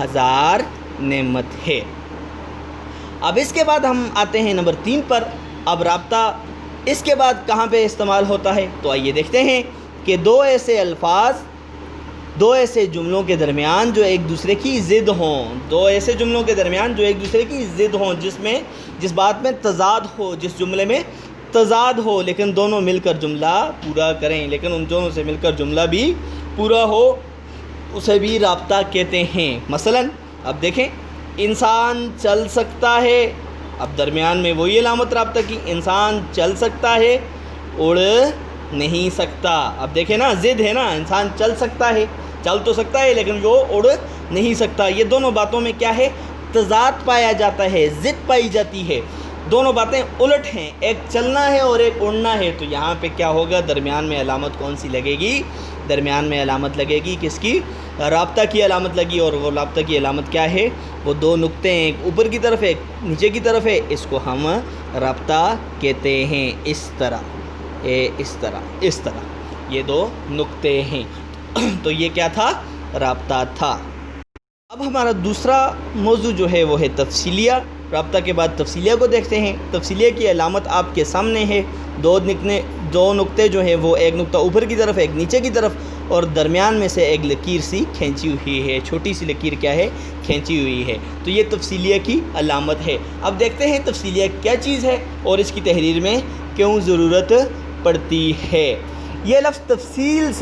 ہزار نعمت ہے۔ اب اس کے بعد ہم آتے ہیں نمبر 3 پر۔ اب رابطہ اس کے بعد کہاں پہ استعمال ہوتا ہے؟ تو آئیے دیکھتے ہیں کہ دو ایسے جملوں کے درمیان جو ایک دوسرے کی ضد ہوں، جس بات میں تضاد ہو، جس جملے میں تضاد ہو، لیکن دونوں مل کر جملہ پورا کریں، لیکن ان دونوں سے مل کر جملہ بھی پورا ہو، اسے بھی رابطہ کہتے ہیں۔ مثلا اب دیکھیں، انسان چل سکتا ہے، اب درمیان میں وہی علامت رابطہ کی، انسان چل سکتا ہے، اڑ نہیں سکتا۔ اب دیکھیں نا، ضد ہے نا، انسان چل سکتا ہے، چل تو سکتا ہے لیکن وہ اڑ نہیں سکتا۔ یہ دونوں باتوں میں کیا ہے؟ تضاد پایا جاتا ہے، ضد پائی جاتی ہے، دونوں باتیں الٹ ہیں، ایک چلنا ہے اور ایک اڑنا ہے۔ تو یہاں پہ کیا ہوگا؟ درمیان میں علامت کون سی لگے گی؟ درمیان میں علامت لگے گی کس کی؟ رابطہ کی علامت لگی، اور وہ رابطہ کی علامت کیا ہے؟ وہ دو نقطے ہیں، ایک اوپر کی طرف ہے، ایک نیچے کی طرف ہے، اس کو ہم رابطہ کہتے ہیں۔ اس طرح یہ دو نقطے ہیں۔ تو یہ کیا تھا؟ رابطہ تھا۔ اب ہمارا دوسرا موضوع جو ہے وہ ہے تفصیلیہ۔ رابطہ کے بعد تفصیلیہ کو دیکھتے ہیں۔ تفصیلیہ کی علامت آپ کے سامنے ہے، دو نقطے جو ہیں وہ ایک نقطہ اوپر کی طرف، ایک نیچے کی طرف، اور درمیان میں سے ایک لکیر سی کھینچی ہوئی ہے، چھوٹی سی لکیر کیا ہے؟ کھینچی ہوئی ہے۔ تو یہ تفصیلیہ کی علامت ہے۔ اب دیکھتے ہیں تفصیلیہ کیا چیز ہے اور اس کی تحریر میں کیوں ضرورت پڑتی ہے۔ یہ لفظ تفصیل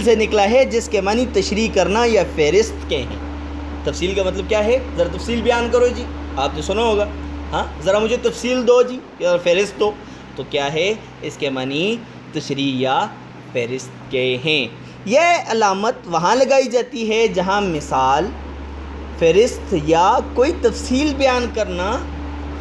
سے نکلا ہے، جس کے معنی تشریح کرنا یا فہرست کے ہیں۔ تفصیل کا مطلب کیا ہے؟ ذرا تفصیل بیان کرو جی، آپ نے سنا ہوگا، ہاں ذرا مجھے تفصیل دو جی، یا فہرست دو۔ تو کیا ہے؟ اس کے معنی تشریح یا فہرست کے ہیں۔ یہ علامت وہاں لگائی جاتی ہے جہاں مثال، فہرست یا کوئی تفصیل بیان کرنا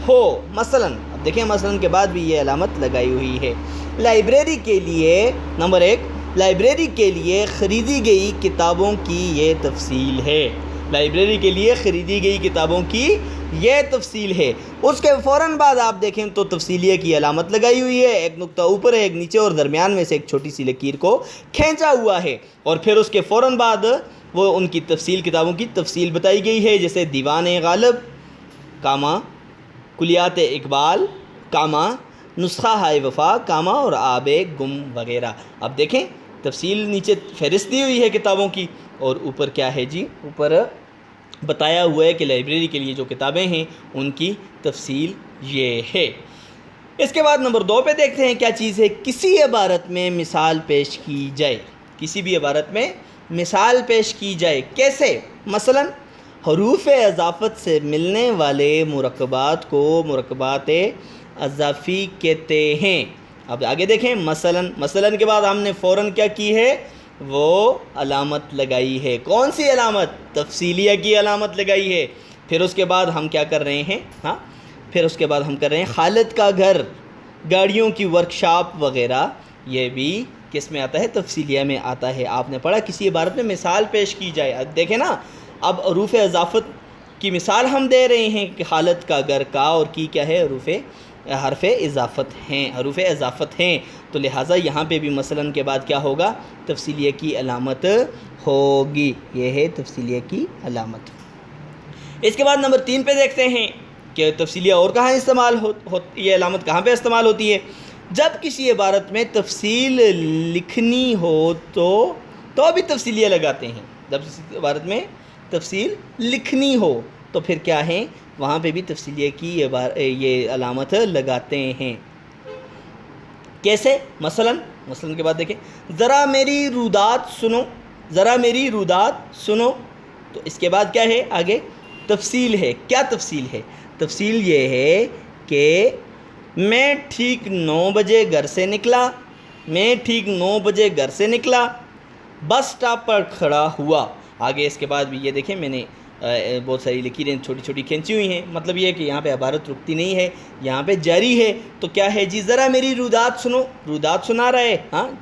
ہو۔ مثلا اب دیکھیں، مثلا کے بعد بھی یہ علامت لگائی ہوئی ہے۔ لائبریری کے لیے نمبر 1، لائبریری کے لیے خریدی گئی کتابوں کی یہ تفصیل ہے۔ لائبریری کے لیے خریدی گئی کتابوں کی یہ تفصیل ہے۔ اس کے فوراً بعد آپ دیکھیں تو تفصیلیہ کی علامت لگائی ہوئی ہے، ایک نقطہ اوپر ہے، ایک نیچے، اور درمیان میں سے ایک چھوٹی سی لکیر کو کھینچا ہوا ہے، اور پھر اس کے فوراً بعد وہ ان کی تفصیل، کتابوں کی تفصیل بتائی گئی ہے، جیسے دیوان غالب، کاما کلیات اقبال، کاما نسخہ ہائے وفا، کاما اور آب گم وغیرہ۔ اب دیکھیں، تفصیل نیچے فہرست دی ہوئی ہے کتابوں کی، اور اوپر کیا ہے جی؟ اوپر بتایا ہوا ہے کہ لائبریری کے لیے جو کتابیں ہیں ان کی تفصیل یہ ہے۔ اس کے بعد نمبر 2 پہ دیکھتے ہیں کیا چیز ہے؟ کسی عبارت میں مثال پیش کی جائے، کسی بھی عبارت میں مثال پیش کی جائے۔ کیسے؟ مثلا حروف اضافت سے ملنے والے مرکبات کو مرکبات اضافی کہتے ہیں۔ اب آگے دیکھیں، مثلا کے بعد ہم نے فوراً کیا کی ہے؟ وہ علامت لگائی ہے۔ کون سی علامت؟ تفصیلیہ کی علامت لگائی ہے۔ پھر اس کے بعد ہم کیا کر رہے ہیں؟ پھر اس کے بعد ہم کر رہے ہیں خالد کا گھر، گاڑیوں کی ورکشاپ وغیرہ۔ یہ بھی کس میں آتا ہے؟ تفصیلیہ میں آتا ہے۔ آپ نے پڑھا کسی عبارت میں مثال پیش کی جائے۔ اب دیکھیں نا، اب حروف اضافت کی مثال ہم دے رہے ہیں کہ خالد کا گھر، کا اور کی کیا ہے؟ حرف اضافت ہیں، تو لہٰذا یہاں پہ بھی مثلا کے بعد کیا ہوگا؟ تفصیلیہ کی علامت ہوگی۔ یہ ہے تفصیلیہ کی علامت۔ اس کے بعد نمبر 3 پہ دیکھتے ہیں کہ تفصیلیہ اور کہاں استعمال یہ علامت کہاں پہ استعمال ہوتی ہے؟ جب کسی عبارت میں تفصیل لکھنی ہو تو بھی تفصیلیہ لگاتے ہیں۔ جب کسی عبارت میں تفصیل لکھنی ہو تو پھر کیا ہے؟ وہاں پہ بھی تفصیلیہ کی یہ علامت لگاتے ہیں۔ کیسے؟ مثلا کے بعد دیکھیں، ذرا میری رودات سنو، تو اس کے بعد کیا ہے؟ آگے تفصیل ہے۔ کیا تفصیل ہے؟ تفصیل یہ ہے کہ میں ٹھیک 9 بجے گھر سے نکلا، بس سٹاپ پر کھڑا ہوا۔ آگے اس کے بعد بھی یہ دیکھیں، میں نے بہت ساری لکیریں چھوٹی چھوٹی کھینچی ہوئی ہیں۔ مطلب یہ ہے کہ یہاں پہ عبارت رکتی نہیں ہے، یہاں پہ جاری ہے۔ تو کیا ہے جی؟ ذرا میری رودات سنو، رودات سنا رہا ہے۔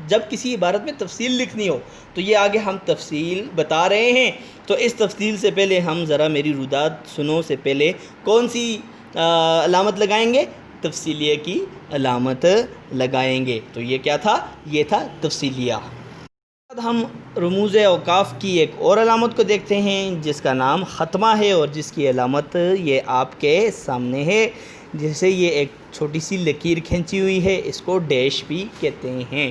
جب کسی عبارت میں تفصیل لکھنی ہو تو یہ آگے ہم تفصیل بتا رہے ہیں۔ تو اس تفصیل سے پہلے ہم ذرا میری رودات سنو سے پہلے کون سی علامت لگائیں گے؟ تفصیلیہ کی علامت لگائیں گے۔ تو یہ کیا تھا؟ یہ تھا تفصیلیہ۔ اب ہم رموز اوقاف کی ایک اور علامت کو دیکھتے ہیں جس کا نام ختمہ ہے اور جس کی علامت یہ آپ کے سامنے ہے. جیسے یہ ایک چھوٹی سی لکیر کھینچی ہوئی ہے، اس کو ڈیش بھی کہتے ہیں.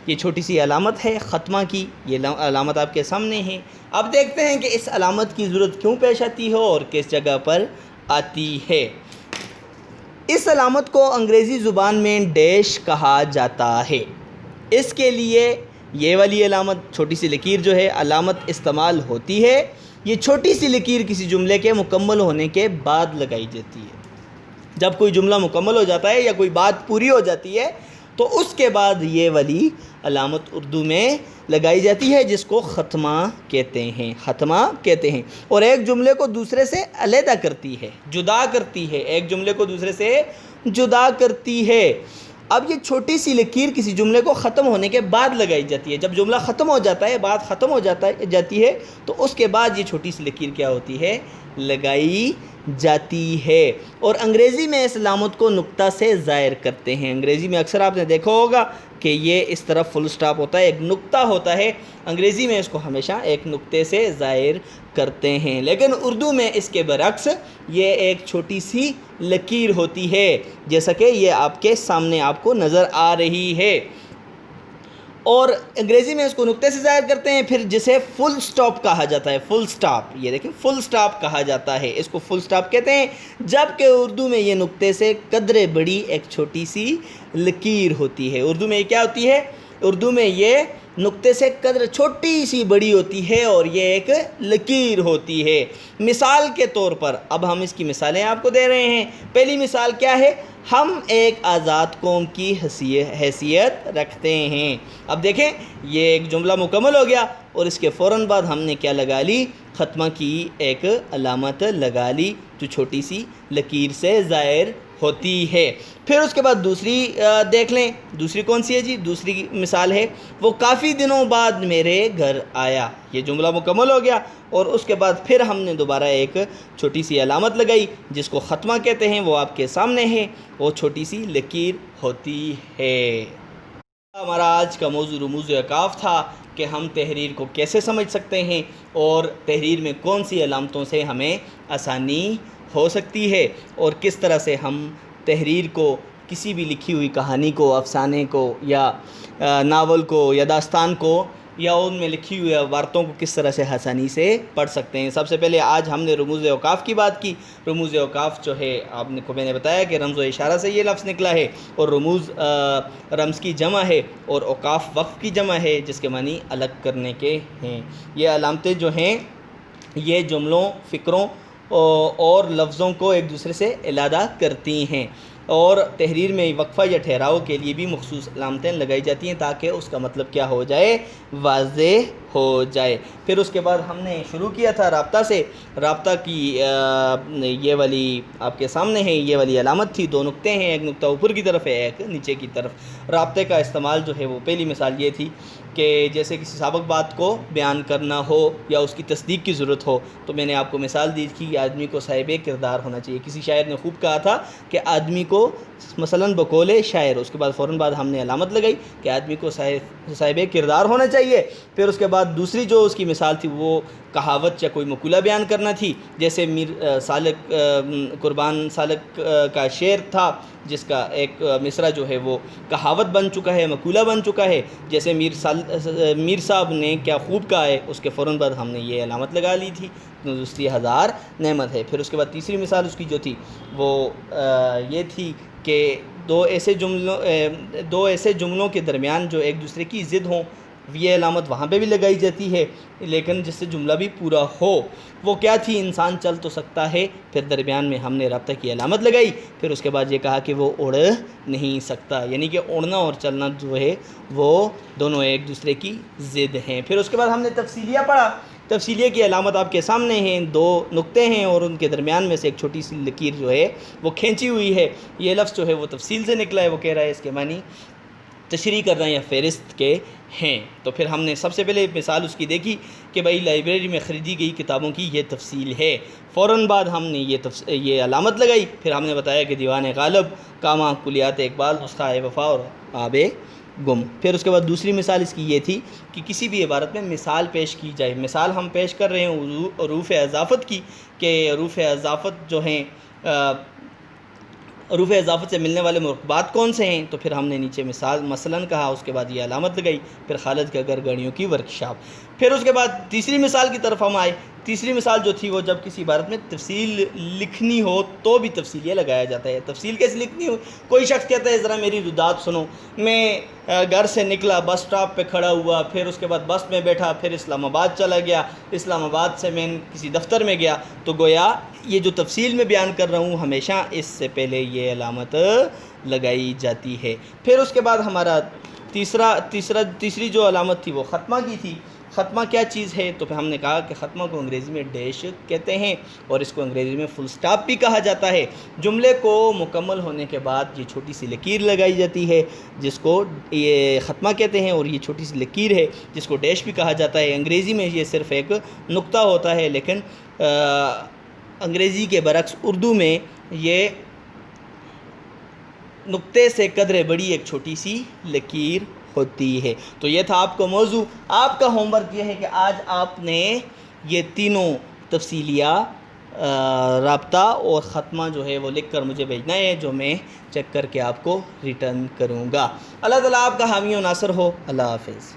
یہ چھوٹی سی علامت ہے ختمہ کی، یہ علامت آپ کے سامنے ہے. اب دیکھتے ہیں کہ اس علامت کی ضرورت کیوں پیش آتی ہے اور کس جگہ پر آتی ہے. اس علامت کو انگریزی زبان میں ڈیش کہا جاتا ہے. اس کے لیے یہ والی علامت چھوٹی سی لکیر جو ہے علامت استعمال ہوتی ہے. یہ چھوٹی سی لکیر کسی جملے کے مکمل ہونے کے بعد لگائی جاتی ہے. جب کوئی جملہ مکمل ہو جاتا ہے یا کوئی بات پوری ہو جاتی ہے تو اس کے بعد یہ والی علامت اردو میں لگائی جاتی ہے جس کو ختمہ کہتے ہیں. ختمہ کہتے ہیں اور ایک جملے کو دوسرے سے علیحدہ کرتی ہے، جدا کرتی ہے، ایک جملے کو دوسرے سے جدا کرتی ہے. اب یہ چھوٹی سی لکیر کسی جملے کو ختم ہونے کے بعد لگائی جاتی ہے. جب جملہ ختم ہو جاتا ہے، بات ختم ہو جاتی ہے تو اس کے بعد یہ چھوٹی سی لکیر کیا ہوتی ہے؟ لگائی جاتی ہے. اور انگریزی میں اس علامت کو نقطہ سے ظاہر کرتے ہیں. انگریزی میں اکثر آپ نے دیکھا ہوگا کہ یہ اس طرف فل سٹاپ ہوتا ہے، ایک نقطہ ہوتا ہے. انگریزی میں اس کو ہمیشہ ایک نقطے سے ظاہر کرتے ہیں، لیکن اردو میں اس کے برعکس یہ ایک چھوٹی سی لکیر ہوتی ہے، جیسا کہ یہ آپ کے سامنے آپ کو نظر آ رہی ہے. اور انگریزی میں اس کو نقطے سے ظاہر کرتے ہیں، پھر جسے فل سٹاپ کہا جاتا ہے. فل سٹاپ، یہ دیکھیں فل سٹاپ کہا جاتا ہے، اس کو فل سٹاپ کہتے ہیں. جبکہ اردو میں یہ نقطے سے قدرے بڑی ایک چھوٹی سی لکیر ہوتی ہے. اردو میں یہ کیا ہوتی ہے؟ اردو میں یہ نقطے سے قدر چھوٹی سی بڑی ہوتی ہے اور یہ ایک لکیر ہوتی ہے. مثال کے طور پر اب ہم اس کی مثالیں آپ کو دے رہے ہیں. پہلی مثال کیا ہے؟ ہم ایک آزاد قوم کی حیثیت رکھتے ہیں. اب دیکھیں یہ ایک جملہ مکمل ہو گیا اور اس کے فوراً بعد ہم نے کیا لگا لی؟ ختمہ کی ایک علامت لگا لی جو چھوٹی سی لکیر سے ظاہر ہوتی ہے. پھر اس کے بعد دوسری دیکھ لیں. دوسری کون سی ہے جی؟ دوسری مثال ہے وہ کافی دنوں بعد میرے گھر آیا. یہ جملہ مکمل ہو گیا اور اس کے بعد پھر ہم نے دوبارہ ایک چھوٹی سی علامت لگائی جس کو ختمہ کہتے ہیں. وہ آپ کے سامنے ہے، وہ چھوٹی سی لکیر ہوتی ہے. ہمارا آج کا موضوع رموز اوقاف تھا کہ ہم تحریر کو کیسے سمجھ سکتے ہیں اور تحریر میں کون سی علامتوں سے ہمیں آسانی ہو سکتی ہے اور کس طرح سے ہم تحریر کو، کسی بھی لکھی ہوئی کہانی کو، افسانے کو یا ناول کو یا داستان کو یا ان میں لکھی ہوئی عبارتوں کو کس طرح سے آسانی سے پڑھ سکتے ہیں. سب سے پہلے آج ہم نے رموز اوقاف کی بات کی. رموز اوقاف جو ہے آپ کو میں نے بتایا کہ رمز و اشارہ سے یہ لفظ نکلا ہے اور رموز رمز کی جمع ہے اور اوقاف وقف کی جمع ہے جس کے معنی الگ کرنے کے ہیں. یہ علامتیں جو ہیں یہ جملوں، فکروں اور لفظوں کو ایک دوسرے سے علیحدہ کرتی ہیں اور تحریر میں وقفہ یا ٹھہراؤ کے لیے بھی مخصوص علامتیں لگائی جاتی ہیں تاکہ اس کا مطلب کیا ہو جائے؟ واضح ہو جائے. پھر اس کے بعد ہم نے شروع کیا تھا رابطہ سے. رابطہ کی یہ والی آپ کے سامنے ہے، یہ والی علامت تھی. دو نقطے ہیں، ایک نقطہ اوپر کی طرف ہے، ایک نیچے کی طرف. رابطے کا استعمال جو ہے وہ پہلی مثال یہ تھی کہ جیسے کسی سابق بات کو بیان کرنا ہو یا اس کی تصدیق کی ضرورت ہو تو میں نے آپ کو مثال دی تھی کہ آدمی کو صاحب کردار ہونا چاہیے. کسی شاعر نے خوب کہا تھا کہ آدمی کو مثلاً بقول شاعر، اس کے بعد فوراً بعد ہم نے علامت لگائی کہ آدمی کو صاحب کردار ہونا چاہیے. پھر اس کے بعد دوسری جو اس کی مثال تھی وہ کہاوت یا کوئی مقولہ بیان کرنا تھی. جیسے میر سالک، قربان سالک کا شعر تھا جس کا ایک مصرع جو ہے وہ کہاوت بن چکا ہے، مقولہ بن چکا ہے. جیسے میر صاحب نے کیا خوب کہا ہے، اس کے فوراً بعد ہم نے یہ علامت لگا لی تھی دوسری ہزار نعمت ہے. پھر اس کے بعد تیسری مثال اس کی جو تھی وہ یہ تھی کہ دو ایسے جملوں کے درمیان جو ایک دوسرے کی ضد ہوں، یہ علامت وہاں پہ بھی لگائی جاتی ہے لیکن جس سے جملہ بھی پورا ہو. وہ کیا تھی؟ انسان چل تو سکتا ہے. پھر درمیان میں ہم نے رابطہ کی علامت لگائی. پھر اس کے بعد یہ کہا کہ وہ اڑ نہیں سکتا، یعنی کہ اڑنا اور چلنا جو ہے وہ دونوں ایک دوسرے کی ضد ہیں. پھر اس کے بعد ہم نے تفصیلیہ پڑھا. تفصیلیہ کی علامت آپ کے سامنے ہیں، دو نقطے ہیں اور ان کے درمیان میں سے ایک چھوٹی سی لکیر جو ہے وہ کھینچی ہوئی ہے. یہ لفظ جو ہے وہ تفصیل سے نکلا ہے. وہ کہہ رہا ہے اس کے معنی تشریح کرنا یا فہرست کے ہیں. تو پھر ہم نے سب سے پہلے مثال اس کی دیکھی کہ بھائی لائبریری میں خریدی گئی کتابوں کی یہ تفصیل ہے. فوراً بعد ہم نے یہ علامت لگائی. پھر ہم نے بتایا کہ دیوان غالب، کامہ کلیات اقبال، نسخہ وفا اور آب گم۔ پھر اس کے بعد دوسری مثال اس کی یہ تھی کہ کسی بھی عبارت میں مثال پیش کی جائے۔ مثال ہم پیش کر رہے ہیں حروف اضافت کی، کہ حروف اضافت جو ہیں حروف اضافت سے ملنے والے مرکبات کون سے ہیں، تو پھر ہم نے نیچے مثال مثلاً کہا، اس کے بعد یہ علامت لگائی، پھر خالد کے گھرگھڑیوں کی ورکشاپ۔ پھر اس کے بعد تیسری مثال کی طرف ہم آئے۔ تیسری مثال جو تھی وہ جب کسی عبارت میں تفصیل لکھنی ہو تو بھی تفصیل یہ لگایا جاتا ہے۔ تفصیل کیسے لکھنی ہو؟ کوئی شخص کہتا ہے ذرا میری رداد سنو، میں گھر سے نکلا، بس سٹاپ پہ کھڑا ہوا، پھر اس کے بعد بس میں بیٹھا، پھر اسلام آباد چلا گیا، اسلام آباد سے میں کسی دفتر میں گیا، تو گویا یہ جو تفصیل میں بیان کر رہا ہوں ہمیشہ اس سے پہلے یہ علامت لگائی جاتی ہے۔ پھر اس کے بعد ہمارا تیسری جو علامت تھی وہ ختمہ کی تھی۔ ختمہ کیا چیز ہے؟ تو پھر ہم نے کہا کہ ختمہ کو انگریزی میں ڈیش کہتے ہیں، اور اس کو انگریزی میں فل سٹاپ بھی کہا جاتا ہے۔ جملے کو مکمل ہونے کے بعد یہ چھوٹی سی لکیر لگائی جاتی ہے جس کو یہ ختمہ کہتے ہیں، اور یہ چھوٹی سی لکیر ہے جس کو ڈیش بھی کہا جاتا ہے۔ انگریزی میں یہ صرف ایک نقطہ ہوتا ہے، لیکن انگریزی کے برعکس اردو میں یہ نقطے سے قدرے بڑی ایک چھوٹی سی لکیر ہوتی ہے۔ تو یہ تھا آپ کا موضوع۔ آپ کا ہوم ورک یہ ہے کہ آج آپ نے یہ تینوں تفصیلیہ رابطہ اور ختمہ جو ہے وہ لکھ کر مجھے بھیجنا ہے، جو میں چیک کر کے آپ کو ریٹرن کروں گا۔ اللہ تعالیٰ آپ کا حامی و ناصر ہو۔ اللہ حافظ۔